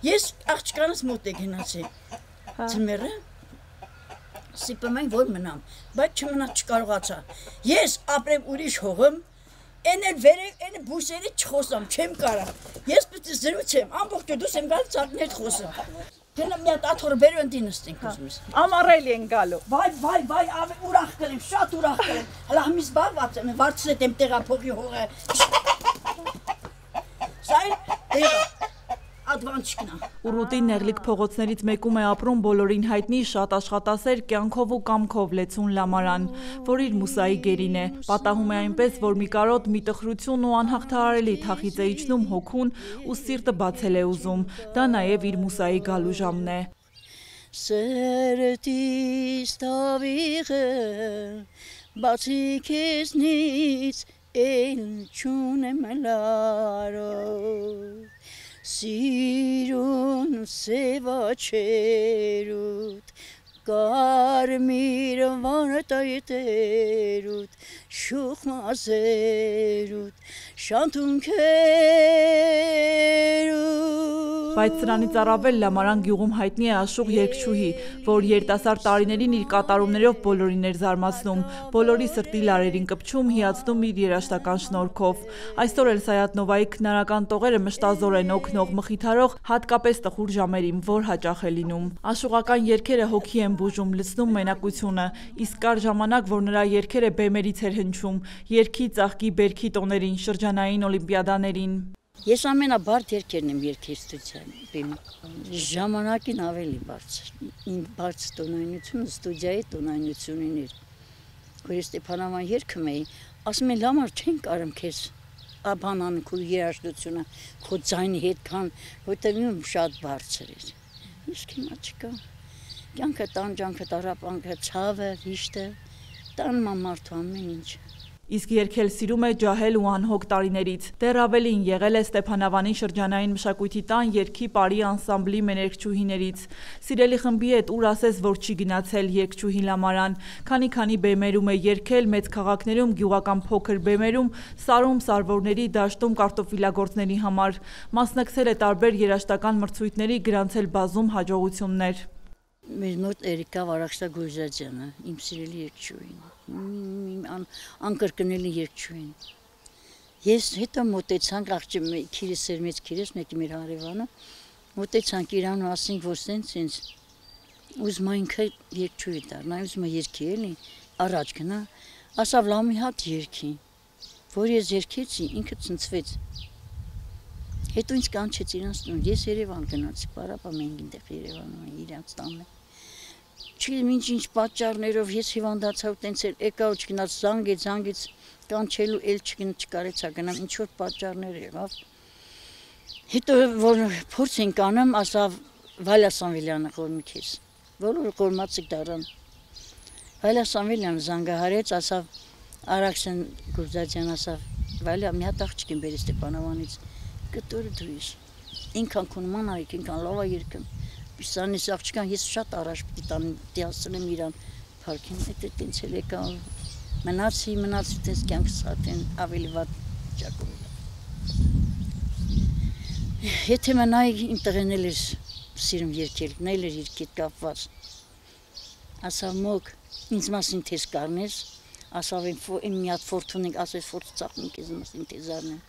Ես աղջկանս մոտ է գնացի, ձմերը, սիպում են, որ մնամ, բայց չմնաց չկարողացա, ես ապրեմ ուրիշ հողում, են էլ վերև, են բուսերի չխոսամ, չեմ կարա, ես պտի զրուց եմ, ամբողջ դուս եմ գալ ծակներ խոսամ, գնամ մի հատ աթորը բերու ընտի նստենք ուզում ես։ Ամառելի են գալու։ Վայ, ուրախ կլեմ, շատ ուրախ կլեմ, հլա հմիս բաղված եմ, վարձրետ եմ տեղափոխի հողը, սա են տեղա, ադվանչիկնա։ Ուռուտի նեղլիկ փողոցներից մեկում է ապրում բոլորին հայտնի շատ աշխատասեր կյանքով ու կամքով Լեցուն Լամարան, որ իր մուսայի գերին է, պատահում է այնպես, որ մի կարոտ մի տխրություն ու անհաղթահարելի թախիծ է իջնում հոգուն ու սիրտը բացել է ուզում, դա նաև իր մուսայի գալու ժամն է։ Սերտիս տավիղը, բացի քեզնից էլ չունեմ լարով, Սիրուն սևաչերուտ, կարմիր վանտայտերուտ, շուխ մազերուտ, շանթուն քերուտ։ Բայց սրանից առավել Լամարան գյուղում հայտնի է աշխուղ երգչուհի, որ երիտասարդ տարիներին իր կատարումներով բոլորին էր զարմացնում, բոլորի սրտի լարերին կպչում, հիացնում իր երաժշտական շնորհքով։ Այսօր էլ Սայաթ-Նովայի քնարական տողերը մշտազոր են օգնող, մխիթարող, հատկապես տխուր ժամերին, որ հաճախ է լինում։ Աշխուղական երգերը հոգի են բուժում, լցնում մենակությունը, իսկ կար ժամանակ, որ նրա երգերը բեմերից էր հնչում, երգի, ծաղկի, բերքի տոներին, շրջանային օլիմպիադաներին։ Ես ամենաբարդ երգերն եմ երգել ստուդիայում, ժամանակին ավելի բարձր, իմ բարձր տոնայնությունը ստուդիայի տոնայնությունին էր, որ ես Ստեփանավան երգում էի, ասում են լամար չեն կարում քեզ աբանան քո երաժշտությունը, քո ձայնի հետ քան, որտեղ իմ շատ բարձր էր, իսկ հիմա չկա, կյանքը տանջանքը, տառապանքը, ցավը, հիշտը, տանում է մարդու ամեն ինչ։ Իսկ երգել սիրում է ջահել ու անհոգ տարիներից։ Դեռ ավելին եղել է Ստեփանավանի շրջանային մշակույթի տան երգի պարի անսամբլի մեներկչուհիներից։ Սիրելի խմբի հետ ուր ասես, որ չի գնացել երգչուհի Լամարան, քանի բեմերում է երգել մեծ քաղաքներում, գյուղական փոքր բեմերում, սարում, սարվորների, դաշտում կարտոֆիլագործների համար։ Մասնակցել է տարբեր երաժշտական մրցույթների, գրանցել բազում հաջողություններ։ Մեր մոտ Էրիկա Վարախշտագորժաջյանը, իմ սիրելի երգչուհին, անկրկնելի երգչուհին։ Ես հետո մոտեցանք քիրս էր մեծ քիրս, մեկի մեր հարևանը, մոտեցանք իրան ու ասենք, որ սենց ուզում է ինքը երգչուհի դառնա, ուզում է երգի էլի, առաջ գնա, ասավ լավ մի հատ երգի, որ ես երգեցի, ինքը ցնցվեց։ Հետո ինձ կանչեց իրանց տուն, ես Երևան գնացի, պարապա մենք այնտեղ Երևանում են իրանց տանը։ Չգիտեմ ինչ պատճառներով ես հիվանդացա ու տենց էլ եկա ու չգնաց զանգեց կանչելու էլ չկարեցա գնամ, ինչ որ պատճառներ եղավ։ Հետո որ փորձ ենք անում, ասավ Վալյա Սամվելյանը խորմի քեզ, բոլորը խորմացիկ դառան։ Վալյա Սամվելյանը զանգահարեց, ասավ Արաքսեն Գուրզադյան, ասավ Վալյա մի հատ աղջիկ եմ բերի Ստեփանավանից, կտորը դու ես, ինքան քո նման արիք, ինքան լավ է երգում, Պիսանիս աղջկան ես շատ առաջ պիտի տասնեմ իրան փարքին, այդտենց էլ եկա մնացի տենց կյանքս հատեն ավելի վատ ճակում։ Եթե մնայի իմ տղեն էլ էր սիրում երգել, նա էլ էր երգի կապված, ասավ մոգ, ինձ մասին թեզ կարնես, ասավ իմ մի հատ ֆորտուն ենք, ասես ֆորտ ծախնենք ես մասին թեզ արնեմ,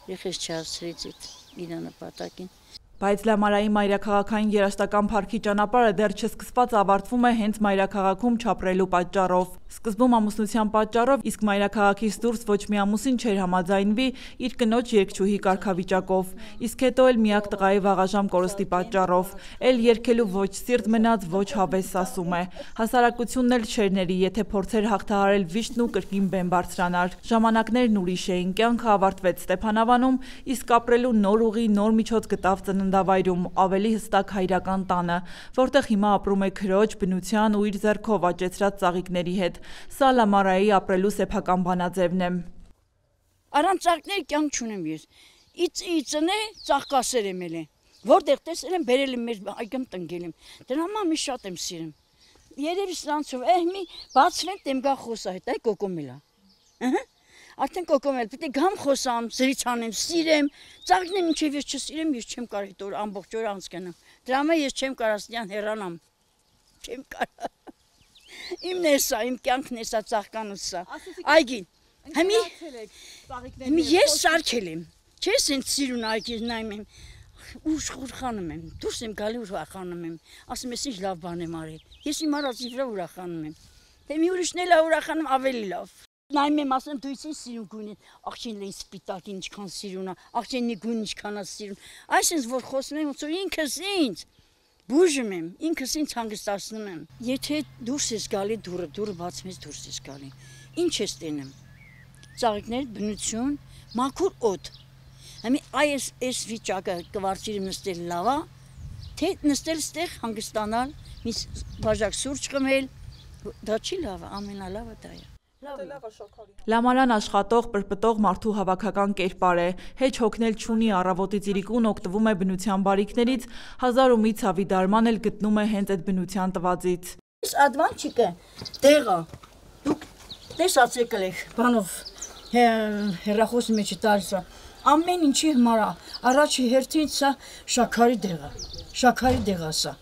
երեխես չհասցրեց այդ իրա նպատակին։ Բայց Լամարայի մայրաքաղաքային երաժշտական փառքի ճանապարհը դեռ չսկսված ավարտվում է հենց մայրաքաղաքում չապրելու պատճառով։ Սկզբում ամուսնության պատճառով, իսկ մայրաքաղաքից դուրս ոչ մի ամուսին չէր համաձայնվի իր կնոջ երգչուհի կարգավիճակով, իսկ հետո էլ միակ տղայի վաղաժամ կորստի պատճառով, էլ երգելու ոչ սիրտ մնաց, ոչ հավես ասում է։ Հասարակությունն էլ չէր ների, եթե փորձեր հաղթահարել վիշտն ու կրկին բեմ բարձրանար։ Ժամանակներն ուրիշ էին, կյանքը ավարտվեց Ստեփանավանում, իսկ ապրելու նոր ուղի, նոր միջոց գտավ ծննդավայրում, ավելի հստակ հայրական տանը, որտեղ հիմա ապրում է քրոջ, բնության ու իր ձեռքով աճեցրած ծաղիկների հետ։ Սա Լամարայի ապրելու սեփական բանաձևն է։ Առանց ծաղիկների կյանք չունեմ ես։ Իծնե ծաղկասեր եմ ելել։ Որտեղ տեսել եմ, բերել եմ մեր այգում տնկել եմ։ Դրա համար մի շատ եմ սիրում։ Երևի սրանցով, մի բացվենք դեմ գա խոսա հետ, այ կոկոմելա։ Արդեն կոկոմել, պետք է գամ խոսամ, զրից անեմ, սիրեմ, ծաղիկներն ինչև ես չսիրեմ, ես չեմ կարող այդ օր ամբողջ օր անցկանամ։ Դրա համար ես չեմ կարող ասիան հեռանամ։ Չեմ կարող։ Իմն է սա, իմ կյանքն է սա, ծաղկանուց սա։ Այգին։ Հիմի ես սարքել եմ։ Չես ինձ սիրուն այգին նայում եմ։ Ուշ ուրախանում եմ, դուրս եմ գալի ուրախանում եմ, ասում ես ինչ լավ բան եմ արել, ես իմ արածի վրա ուրախանում եմ, թե մի ուրիշն էլ ուրախանում ավելի լավ։ Նայում եմ, ասում դու ինչ սիրուն գույն է, աղջինն են սպիտակ, ինչքան սիրուն է, աղջինի գույն ինչքան է սիրուն, այսինքն որ խոսում եմ, ոնց որ ինքս ինձ բուժում եմ, ինքս ինձ հանգստացնում եմ։ Եթե դուրս ես գալի դուրը բացում ես դուրս ես գալի, ինչ ես տենում։ Ծաղիկներ, բնություն, մաքուր օդ։ Հիմա այս վիճակը կվարդիրի նստել լավ է, թե նստել ստեղ հանգստանալ, մի բաժակ սուրճ խմել, դա չի լավը, ամենալավը դա է։ Լամարան աշխատող, պրպտող մարդու հավաքական կերպար է, հեչ հոգնել չունի, առավոտից իրիկուն օգտվում է բնության բարիքներից, հազար ու մի ցավի դարման էլ գտնում է հենց այդ բնության տվածից։ Այս ադվանչիկը տեղա, դուք տեսացեք եք, բանով հեռախոսի մեջ տալիս է, ամեն ինչի համար է, առաջի հերթին սա շաքարի դեղա սա։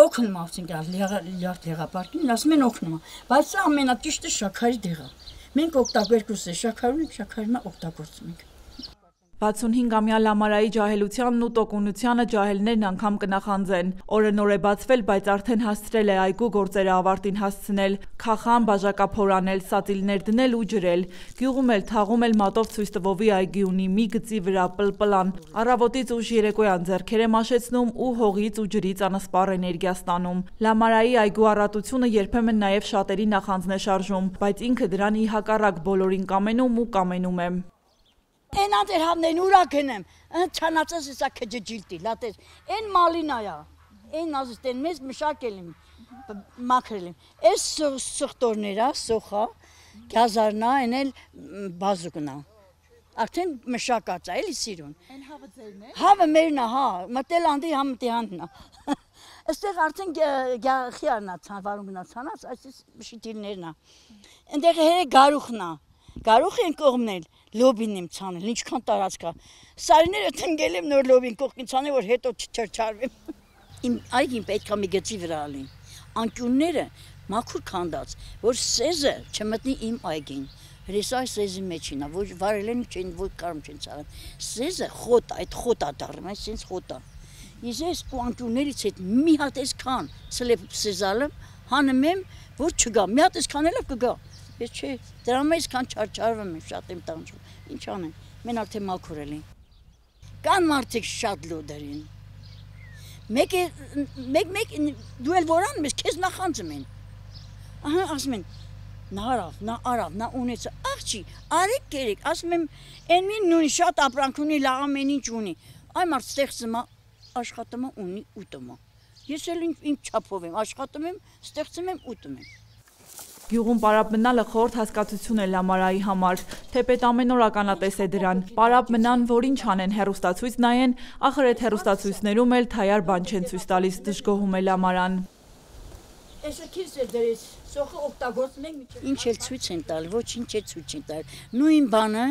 Օգնում ավցին լյարդ լեղապարկին, ասում են օգնում է, բայց սա ամենաճիշտը շաքարի դեղա։ Մենք օգտագործում ենք շաքարին օգտագործում ենք։ 65-ամյա Լամարայի ջահելությանն ու տոկունությանը ջահելներն անգամ կնախանձեն։ Օրը նոր է բացվել, բայց արդեն հասցրել է այգու գործերը ավարտին հասցնել, քախան, բաժակափոր անել, սածիլներ դնել ու ջրել։ Գյուղում էլ թաղում էլ մատով ցույց տվովի այգի ունի, մի գծի վրա պլպլան։ Առավոտից ուշ երեկոյան ձեռքեր է մաշեցնում ու հողից ու ջրից անսպառ էներգիա ստանում։ Լամարայի այգու առատությունը երբեմն նաև շատերի նախանձն է շարժում, բայց ինքը դրան ի հակառակ բոլորին կամենում ու կամենում է։ Են անտերհավնեն ուրա գնեմ, չանացած էսա քջջիլտի, լատես, են մալինայա, են ազստեն մեզ մշակել եմ, մաքրել եմ, ես սխտորներա, սոխա, գազարնա, են էլ բազուկնա, արդեն մշակած է, էլի սիրուն։ Են հավը ձերն է։ Հավը մերնա, հա, մտել անդի համտի հանդնա, այստեղ արդեն խիարնա, վարունգնա ծանած, այսպես շիտիլներնա, ընդեղ հերը գարուխնա, գարուխ են կողմնել, լոբին եմ ցանել, ինչքան տարածք է։ Սարիները տնկել եմ նոր լոբին կողքին ցանել, որ հետո չչարչարվեմ։ Իմ այգին պետք է մի գծի վրա ալին։ Անկյունները մաքուր քանդած, որ սեզը չմտնի իմ այգին։ Հրեսա սեզի մեջին է, որ վարել են չեն, որ կարում չեն ցարել։ Սեզը խոտ, այդ խոտա դառնում, այսինքն խոտա։ Ես ու անկյուններից հետ մի հատ այսքան սլեփ սեզալը հանում եմ, որ չգա։ Մի հատ այսքան էլ կգա։ Ես չէ, դրա մեջ այսքան չարչարվում եմ, շատ եմ տանջում, ինչ անեմ, մենակ թե մաքուր են։ Կան մարդիկ շատ լոդերին, մեկ դու էլ որ անում ես, քեզ նախանձում են, ահա ասում են, նա արավ, նա ունեցա, աղջի, արեք կերեք, ասում եմ, են մին նունի շատ ապրանք ունի, լավ ամեն ինչ ունի, այ մարդ ստեղծում է, աշխատում է, ունի, ուտում է, ես էլ իմ չափով եմ, աշխատում եմ, ստեղծում եմ, ուտում եմ։ Գյուղում պարապ մնալը խորհուրդ հասկացություն է Լամարայի համար, թեպետ ամեն օր ականատես է դրան, պարապ մնան, որ ինչ անեն, հեռուստացույց նայեն, ախր այդ հեռուստացույցներում էլ թայար բան չեն ցույց տալիս, դժգոհում է Լամարան։ Էսը քիչ է դրես, սոխը օգտագործում ենք, ինչ էլ ցույց են տալ, ոչինչ է ցույց են տալ։ Նույն բանը,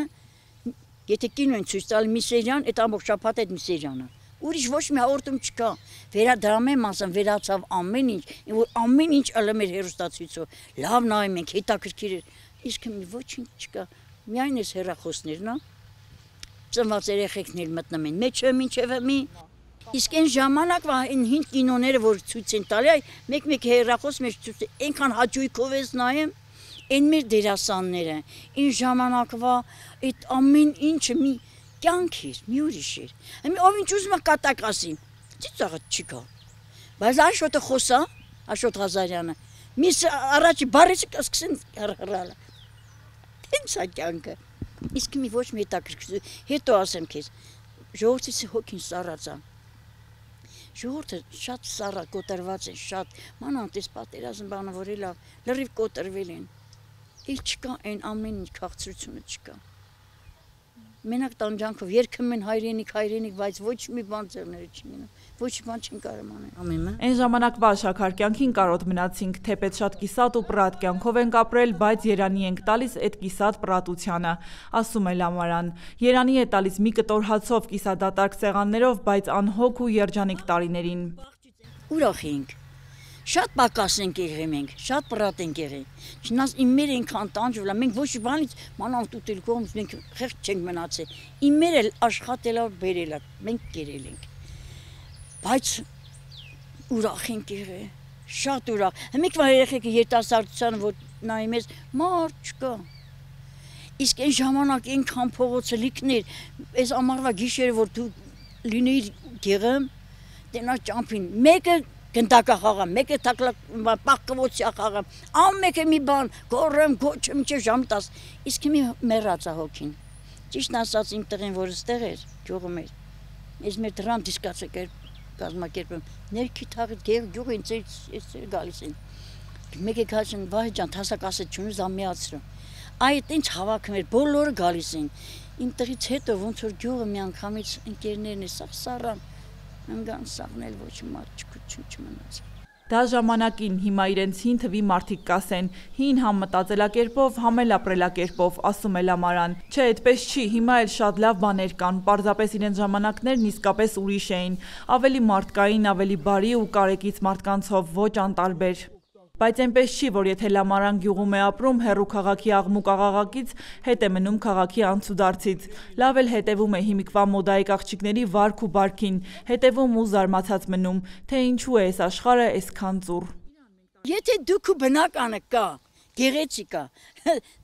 եթե կինո են ցույց տալ մի սերիան, այդ ամբողջ շաբաթ այդ մի սերիանը։ Ուրիշ ոչ մի հաղորդում չկա, վերադրամ եմ ասեմ, վերացավ ամեն ինչ, որ ամեն ինչ ալում էր հեռուստացույցով, լավ նայում ենք, հետաքրքիր էր, իսկ մի ոչինչ չկա, միայն էս հեռախոսներն, ծնված երեխեքներ մտնում են, մեջը մինչև մի, իսկ այն ժամանակվա այն հին կինոները, որ ցույց են տալի, մեկ հեռախոս մեջ ցույց են, այնքան հաճույքով ես նայեմ, այն մեր դերասանները, այն ժամանակվա այդ ամեն ինչը մի կյանք էր, մի ուրիշ էր։ Հիմա ով ինչ ուզում է կատակ ասի, ծիծաղը չկա։ Բայց Աշոտը խոսա, Աշոտ Ղազարյանը, միս առաջի բարեցը կսկսեն հռհռալը։ Տենց է կյանքը։ Իսկ մի ոչ մի հետաքրքիր, հետո ասեմ քեզ, ժողովրդից հոգին սառած է։ Ժողովուրդը շատ սառա կոտրված է, շատ մանանտես պատերազմ բանը որ լավ, լրիվ կոտրվել են։ Էլ չկա այն ամեն ինչ քաղցրությունը չկա։ Մենակ տանջանքով երգում են հայրենիք, բայց ոչ մի բան ձեռները չունեն։ Ոչ մի բան չեն կարող անել։ Այն ժամանակվա աշակար կյանքին կարոտ մնացինք, թեպետ շատ կիսատ ու պրատ կյանքով ենք ապրել, բայց երանի ենք տալիս այդ կիսատ պրատությանը, ասում է Լամարան։ Երանի է տալիս մի կտոր հացով կիսադատարկ սեղաններով, բայց անհոգ ու երջանիկ տարիներին։ Ուրախ ենք։ Շատ պակաս ենք եղել մենք, շատ պրատ ենք եղել։ Չնայած իմ մերը այնքան տանջվել, մենք ոչ մի բանից մանավանդ ուտել կողմից մենք խեղճ չենք մնացել։ Իմ մերը աշխատել է, բերել է, մենք կերել ենք։ Բայց ուրախ ենք եղել, շատ ուրախ։ Մեկ վար երեխեքը երիտասարդությանը որ նայում ես, մարդ չկա։ Իսկ այն ժամանակ այնքան փողոցը լիքներ, այս ամառվա գիշերը որ դու լինեիր գեղում, տենա ճամփին, մեկը գնդակա խաղամ, մեկը պաղկվոցյա խաղամ, ամեկը մի բան, գորեմ, գոչեմ, չէ ժամ 10, իսկ մի մեռածա հոգին, ճիշտ ասած իմ տղեն, որ ստեղ էր, գյուղում էր, ես մեր դրամ դիսկացը կազմակերպեմ, ներքի թաղիտ գյուղ ինձ էր գալիս են, մեկը գալիս են, վահի ջան, թասակասը չունի զամիացրում, այդ ինձ հավաքում էր, բոլորը գալիս են, իմ տղից հետո ոնց որ գյուղը մի անգամից ընկերներն է սաղ ընգան սաղնել ոչ մարդ չմնաց։ Դա ժամանակին, հիմա իրենց հին թվի մարդիկ կասեն, հին համ մտածելակերպով, համ էլ ապրելակերպով, ասում է Լամարան։ Չէ, այդպես չի, հիմա էլ շատ լավ բաներ կան, պարզապես իրենց ժամանակներն իսկապես ուրիշ էին, ավելի մարդկային, ավելի բարի ու կարեկից մարդկանցով, ոչ անտարբեր։ Բայց այնպես չի, որ եթե Լամարան գյուղում է ապրում, հեռու քաղաքի աղմուկ աղաղակից, հետ է մնում քաղաքի անցուդարձից։ Լավ էլ հետևում է հիմիկվա մոդայիկ աղջիկների վարք ու բարքին, հետևում ու զարմացած մնում, թե ինչու է այս աշխարհը այսքան ծուռ։ Եթե դուք ու բնականը կա, գեղեցիկ կա,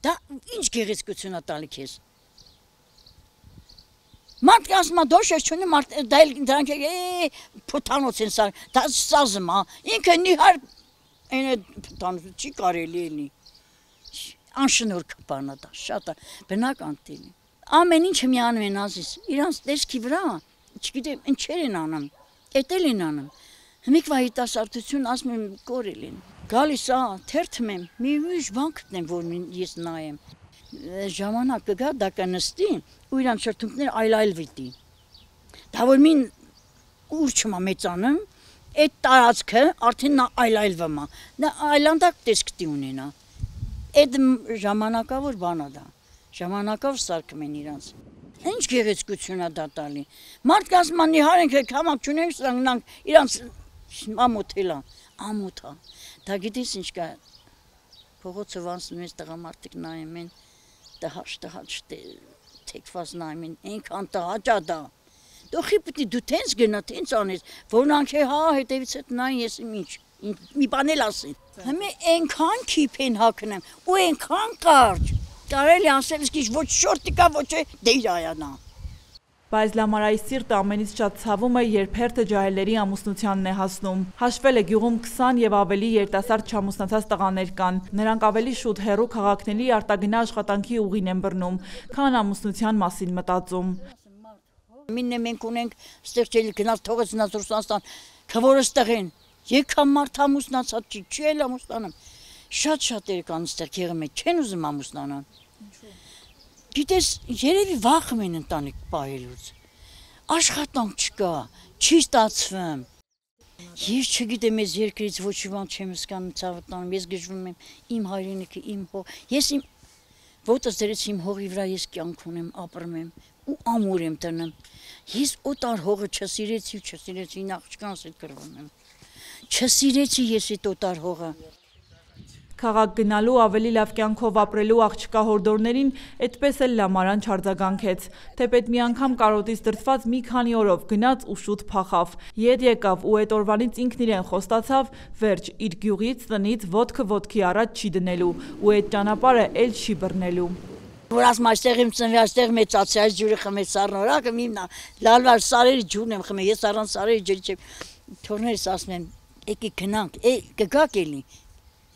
դա ինչ գեղեցկություն է տալի քեզ։ Մարդ ասում է դոշ չունի, մարդ դրանք փոթանոց են սար, դա սազում է, ինքը նիհար Այնը չի կարելի էլի, անշնորհք բան է դա, շատ է, բնական տելի։ Ամեն ինչը մի անում են ազիս, իրանց տեսքի վրա, չգիտեմ, ինչեր են անում, էտել են անում։ Հմիկվա երիտասարդություն ասում եմ կորել են։ Գալիս է, թերթում եմ, մի ուրիշ բան գտնեմ, որ ես նայեմ։ Ժամանակ կգա, դա կնստի, ու իրանց շրթունքները այլայլվի։ Դա որ մին ուրճում է մեծանում, այդ տարածքը արդեն նա այլայլվում է, նա այլանդակ տեսքտի ունենա, այդ ժամանակավոր բան է դա, ժամանակով սարքում են իրանց, ինչ գեղեցկություն է դա տալի, մարդ կասում է նիհար ենք համակ չունենք սրանք իրանց ամոթել է, ամոթ է, դա գիտես ինչ կա, փողոցով անցնում ես տղամարդիկ նայում են, տհաճ թեքված նայում են, այնքան տհաճ է դա, Դոխի պիտի դու տենց գնա, տենց անես, որնանք է հա հետևից հետ նայն ես մի բան էլ ասեն։ Հիմա այնքան քիփ են հագնում, ու այնքան կարճ, կարելի ասել իսկ ոչ շորտի կա, ոչ դեր այանա։ Բայց Լամարայի սիրտը ամենից շատ ցավում է, երբ հերթը ջահելների ամուսնությանն է հասնում։ Հաշվել է գյուղում 20 եւ ավելի երիտասարդ չամուսնացած տղաներ կան։ Նրանք ավելի շուտ հեռու քաղաքների արտագնա աշխատանքի ուղին են բռնում, քան ամուսնության մասին մտածում։ Մինն մենք ունենք ստեղծել գնաց թողեց նա Ռուսաստան, քավորը ստեղեն, եկա մարդ ամուսնացած չի, չի էլ ամուսնանում։ Շատ կան ստեղ եղում է, չեն ուզում ամուսնանան։ Գիտես, երևի վախում են ընտանիք պահելուց։ Աշխատանք չկա, չի ստացվում։ Ես չգիտեմ, ես երկրից ոչ մի բան չեմ հասկանում, ցավտանում, ես գժվում եմ իմ հայրենիքը, իմ հող։ Ես իմ ոտս դրեց իմ հողի վրա ես կյանք ունեմ, ապրում եմ ու ամուր եմ տնում։ Ես օտար հողը չսիրեցի, աղջկանս հետ կռվում եմ։ Չսիրեցի ես այդ օտար հողը։ Քաղաք գնալու ավելի լավ կյանքով ապրելու աղջկա հորդորներին այդպես էլ Լամարան չարձագանքեց, թեպետ մի անգամ կարոտից դրդված մի քանի օրով գնաց ու շուտ փախավ, ետ եկավ ու այդ օրվանից ինքն իրեն խոստացավ, վերջ իր գյուղից տնից ոտքը ոտքի առաջ չի դնելու ու այդ ճանապարհը էլ չի բռնելու։ Որ ասում այստեղ եմ ծնվել, այստեղ մեծացի, այս ջուրը խմեց սառնորակը, իմ լալվար սարերի ջուրն եմ խմել, ես առանց սարերի ջրի չեմ։ Թորներս ասում են, եկեք գնանք, կգաք էլի։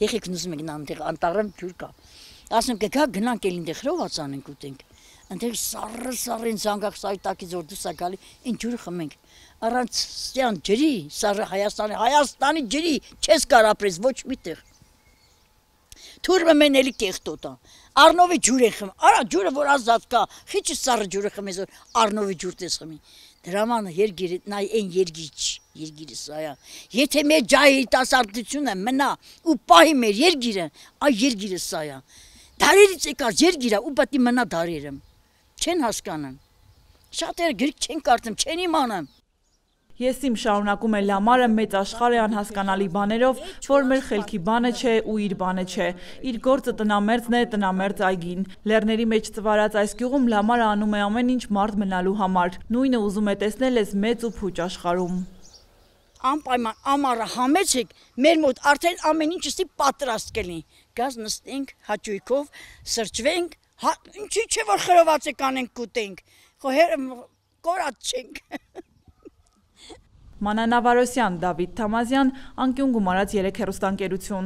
Եղեք նուզում եք նանդեղ անտարեմ ջուր կա։ Ասում կգաք գնանք էլի ինտեղ խրոված անենք ուտենք։ Այնտեղ սառը զանգակ սայտակից որ դուրս է գալի, այն ջուրը խմենք։ Առանց ստյան ջրի, սառը Հայաստանի ջրի չես կար ապրես ոչ միտեղ։ Թուրմը մեն էլի կեղտոտ է։ Առնովի ջուր են խմի, արա ջուրը որ ազատ կա, խիչի սառը ջուրը խմես որ առնովի ջուր տես խմի։ Դրաման երգիրը նայ այն երգիրը սայա։ Եթե մեր ջահի տասարտությունը մնա ու պահի մեր երգիրը, այ երգիրը սայա։ Դարերից եկած երգիրը ու պետք է մնա դարերը։ Չեն հասկանում։ Շատերը գրք չեն կարդում, չեն իմանում։ Եսիմ շարունակում է Լամարը մեծ աշխարհ է անհասկանալի բաներով, որ մեր խելքի բանը չէ ու իր բանը չէ։ Իր գործը տնամերձն է, տնամերձ այգին։ Լեռների մեջ ծվարած այս գյուղում Լամարը անում է ամեն ինչ մարդ մնալու համար։ Նույնը ուզում է տեսնել այս մեծ ու փուչ աշխարհում։ Անպայման ամառը համեցեք, մեր մոտ արդեն ամեն ինչի պատրաստ կլինի։ Գազ նստենք հաճույքով, սրճվենք, ինչի՞ չէ որ խրոված կանենք կուտենք։ Կորած չենք։ Մանանա Վարոսյան, Դավիթ Թամազյան, անկյուն գումարած 3 հեռուստաընկերություն։